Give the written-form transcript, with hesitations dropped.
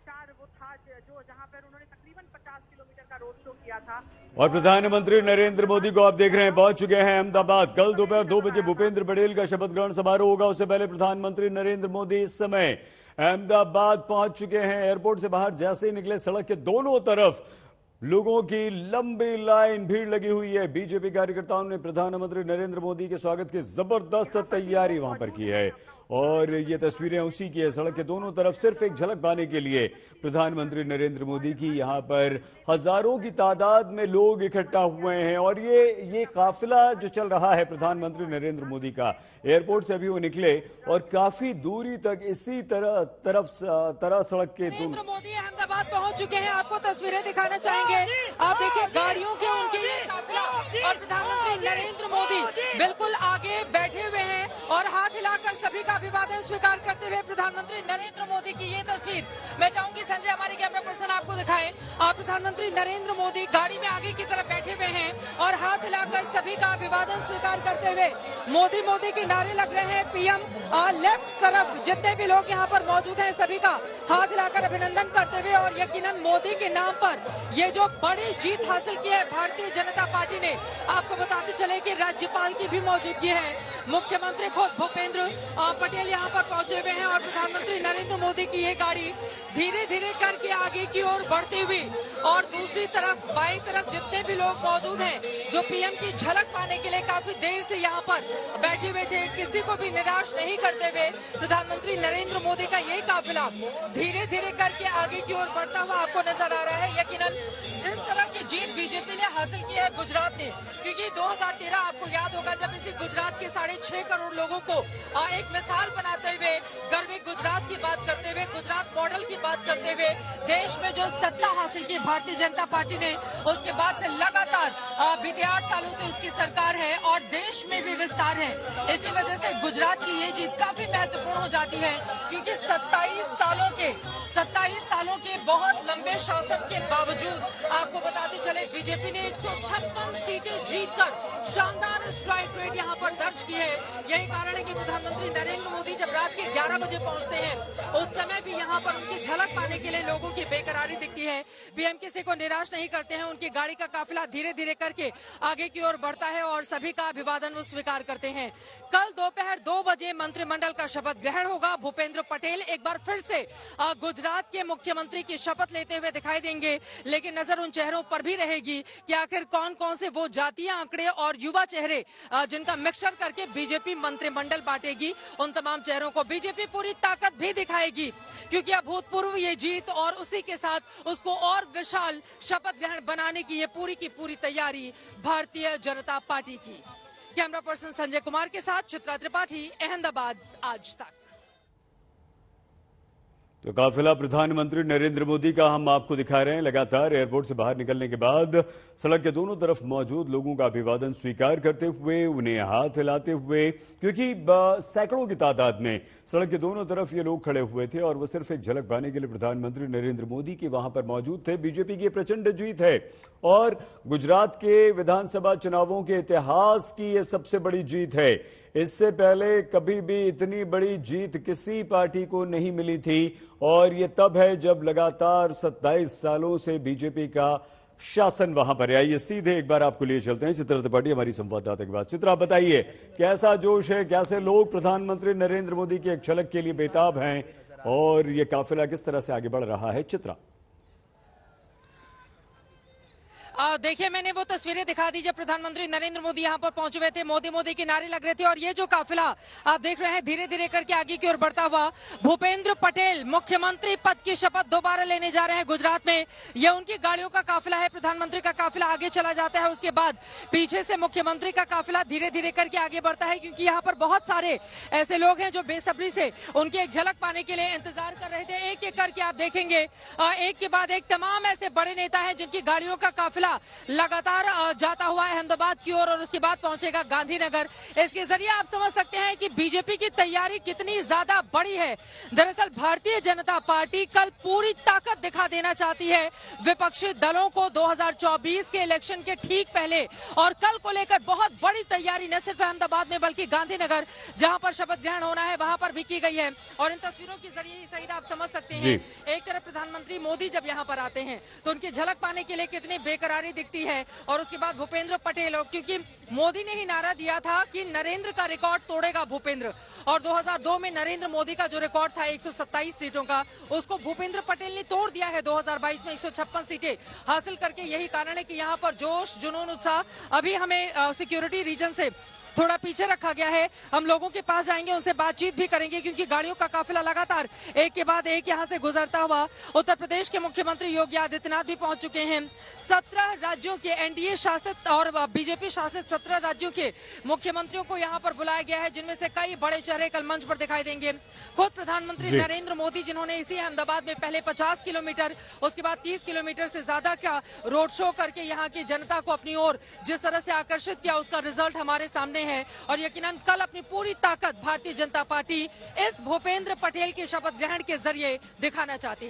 विचार वो था जो जहां पर उन्होंने तकरीबन 50 किलोमीटर का रोड शो किया था। और प्रधानमंत्री नरेंद्र मोदी को आप देख रहे हैं पहुंच चुके हैं अहमदाबाद। कल दोपहर 2 बजे भूपेंद्र पटेल का शपथ ग्रहण समारोह होगा। उससे पहले प्रधानमंत्री नरेंद्र मोदी इस समय अहमदाबाद पहुंच चुके हैं। एयरपोर्ट से बाहर जैसे ही निकले, सड़क के दोनों तरफ लोगों की लंबी लाइन, भीड़ लगी हुई है। बीजेपी कार्यकर्ताओं ने प्रधानमंत्री नरेंद्र मोदी के स्वागत की जबरदस्त तैयारी वहां पर की है और ये तस्वीरें उसी की है। सड़क के दोनों तरफ सिर्फ एक झलक पाने के लिए प्रधानमंत्री नरेंद्र मोदी की यहां पर हजारों की तादाद में लोग इकट्ठा हुए हैं। और ये काफिला जो चल रहा है प्रधानमंत्री नरेंद्र मोदी का, एयरपोर्ट से अभी वो निकले और काफी दूरी तक इसी तरह सड़क के नरेंद्र मोदी अहमदाबाद पहुंच चुके हैं। आपको तस्वीरें दिखाना चाहेंगे। आप देखिए गाड़ियों के उनके ये काफिला और प्रधानमंत्री नरेंद्र मोदी बिल्कुल आगे बैठे हुए हैं और हाथ हिलाकर सभी का अभिवादन स्वीकार करते हुए प्रधानमंत्री नरेंद्र मोदी की ये तस्वीर मैं चाहूंगी संजय हमारे कैमरा पर्सन आपको दिखाएं। आप प्रधानमंत्री नरेंद्र मोदी गाड़ी में आगे की तरफ बैठे हुए हैं और हाथ हिलाकर सभी का अभिवादन स्वीकार करते हुए मोदी मोदी के नारे लग रहे हैं। पीएम लेफ्ट तरफ जितने भी लोग यहाँ पर मौजूद हैं सभी का हाथ हिलाकर अभिनंदन करते हुए और यकीनन मोदी के नाम पर ये जो बड़ी जीत हासिल की है भारतीय जनता पार्टी ने। आपको बताते चले कि राज्यपाल की भी मौजूदगी है, मुख्यमंत्री खुद भूपेंद्र पटेल यहाँ पर पहुंचे हुए हैं और प्रधानमंत्री नरेंद्र मोदी की ये गाड़ी धीरे धीरे करके आगे की ओर बढ़ती हुई और दूसरी तरफ बाईं तरफ जितने भी लोग मौजूद हैं जो पीएम की झलक पाने के लिए काफी देर से यहाँ पर बैठे हुए थे, किसी को भी निराश नहीं करते हुए प्रधानमंत्री नरेंद्र मोदी का ये काफिला धीरे धीरे करके आगे की ओर बढ़ता हुआ आपको नजर आ रहा है। यकीनन जिस तरह की जीत बीजेपी ने हासिल की है गुजरात में, क्योंकि 2013 आपको याद होगा जब इसी गुजरात के 6.5 करोड़ लोगों को एक मिसाल बनाते हुए गर्वित गुजरात की बात करते हुए, गुजरात मॉडल की बात करते हुए देश में जो सत्ता हासिल की भारतीय जनता पार्टी ने, उसके बाद से लगातार बीते 8 सालों से उसकी सरकार है और देश में भी विस्तार है। इसी वजह से गुजरात की ये जीत काफी महत्वपूर्ण हो जाती है क्योंकि 27 सालों के बहुत लंबे शासन के बावजूद आपको बताते चले बीजेपी ने 156 सीटें जीतकर शानदार स्ट्राइक रेट यहाँ पर दर्ज की है। यही कारण है कि प्रधानमंत्री नरेंद्र मोदी जब रात के 11 बजे पहुंचते हैं उस समय भी यहाँ पर उनकी झलक पाने के लिए लोगों की बेकरारी दिखती है। पीएम किसी को निराश नहीं करते हैं, उनकी गाड़ी का काफिला धीरे धीरे करके आगे की ओर बढ़ता है और सभी का अभिवादन वो स्वीकार करते हैं। कल दोपहर 2 बजे मंत्रिमंडल का शपथ ग्रहण होगा। भूपेंद्र पटेल एक बार फिर से गुजरात के मुख्यमंत्री की शपथ लेते हुए दिखाई देंगे, लेकिन नजर उन चेहरों पर भी रहेगी कि आखिर कौन कौन से वो जातीय आंकड़े और युवा चेहरे जिनका मिक्सचर करके बीजेपी मंत्रिमंडल बांटेगी। उन तमाम चेहरों को बीजेपी पूरी ताकत भी दिखाएगी क्योंकि अभूतपूर्व ये जीत और उसी के साथ उसको और विशाल शपथ ग्रहण बनाने की ये पूरी की पूरी तैयारी भारतीय जनता पार्टी की। कैमरा पर्सन संजय कुमार के साथ चित्रा त्रिपाठी, अहमदाबाद, आज तक। तो काफिला प्रधानमंत्री नरेंद्र मोदी का हम आपको दिखा रहे हैं। लगातार एयरपोर्ट से बाहर निकलने के बाद सड़क के दोनों तरफ मौजूद लोगों का अभिवादन स्वीकार करते हुए, उन्हें हाथ हिलाते हुए, क्योंकि सैकड़ों की तादाद में सड़क के दोनों तरफ ये लोग खड़े हुए थे और वो सिर्फ एक झलक पाने के लिए प्रधानमंत्री नरेंद्र मोदी के वहां पर मौजूद थे। बीजेपी की प्रचंड जीत है और गुजरात के विधानसभा चुनावों के इतिहास की यह सबसे बड़ी जीत है। इससे पहले कभी भी इतनी बड़ी जीत किसी पार्टी को नहीं मिली थी और ये तब है जब लगातार 27 सालों से बीजेपी का शासन वहां पर है। आइए सीधे एक बार आपको लिए चलते हैं चित्रा त्रिपाठी हमारी संवाददाता के पास। चित्रा, बताइए कैसा जोश है, कैसे लोग प्रधानमंत्री नरेंद्र मोदी की एक झलक के लिए बेताब हैं और ये काफिला किस तरह से आगे बढ़ रहा है? चित्रा, देखिए मैंने वो तस्वीरें दिखा दी जब प्रधानमंत्री नरेंद्र मोदी यहाँ पर पहुंचे हुए थे, मोदी मोदी के नारे लग रहे थे और ये जो काफिला आप देख रहे हैं धीरे धीरे करके आगे की ओर बढ़ता हुआ। भूपेंद्र पटेल मुख्यमंत्री पद की शपथ दोबारा लेने जा रहे हैं गुजरात में। ये उनकी गाड़ियों का काफिला है, प्रधानमंत्री का काफिला आगे चला जाता है, उसके बाद पीछे से मुख्यमंत्री का काफिला धीरे धीरे करके आगे बढ़ता है क्योंकि यहाँ पर बहुत सारे ऐसे लोग हैं जो बेसब्री से उनकी एक झलक पाने के लिए इंतजार कर रहे थे। एक एक करके आप देखेंगे एक के बाद एक तमाम ऐसे बड़े नेता हैं जिनकी गाड़ियों का काफिला लगातार जाता हुआ अहमदाबाद की ओर और उसके बाद पहुंचेगा गांधीनगर। इसके जरिए आप समझ सकते हैं कि बीजेपी की तैयारी कितनी ज्यादा बड़ी है। दरअसल भारतीय जनता पार्टी कल पूरी ताकत दिखा देना चाहती है विपक्षी दलों को 2024 के इलेक्शन के ठीक पहले और कल को लेकर बहुत बड़ी तैयारी न सिर्फ अहमदाबाद में बल्कि गांधीनगर जहां पर शपथ ग्रहण होना है वहां पर भी की गई है। और इन तस्वीरों के जरिए ही सही आप समझ सकते हैं, एक तरफ प्रधानमंत्री मोदी जब यहाँ पर आते हैं तो उनकी झलक पाने के लिए कितनी बेकरारी दिखती है। और उसके बाद भूपेंद्र पटेल, क्योंकि मोदी ने ही नारा दिया था कि नरेंद्र का रिकॉर्ड तोड़ेगा भूपेंद्र, और 2002 में नरेंद्र मोदी का जो रिकॉर्ड था 127 सीटों का, उसको भूपेंद्र पटेल ने तोड़ दिया है 2022 में 156 सीटें हासिल करके। यही कारण है कि यहाँ पर जोश, जुनून, उत्साह। अभी हमें सिक्योरिटी रीजन से थोड़ा पीछे रखा गया है, हम लोगों के पास जाएंगे, उनसे बातचीत भी करेंगे, क्योंकि गाड़ियों का काफिला लगातार एक के बाद एक यहां से गुजरता हुआ। उत्तर प्रदेश के मुख्यमंत्री योगी आदित्यनाथ भी पहुंच चुके हैं। 17 राज्यों के एनडीए शासित और बीजेपी शासित 17 राज्यों के मुख्यमंत्रियों को यहां पर बुलाया गया है, जिनमें से कई बड़े चेहरे कल मंच पर दिखाई देंगे। खुद प्रधानमंत्री नरेंद्र मोदी, जिन्होंने इसी अहमदाबाद में पहले 50 किलोमीटर, उसके बाद 30 किलोमीटर से ज्यादा का रोड शो करके यहाँ की जनता को अपनी ओर जिस तरह से आकर्षित किया, उसका रिजल्ट हमारे सामने है। और यकीनन कल अपनी पूरी ताकत भारतीय जनता पार्टी इस भूपेंद्र पटेल के शपथ ग्रहण के जरिए दिखाना चाहती है।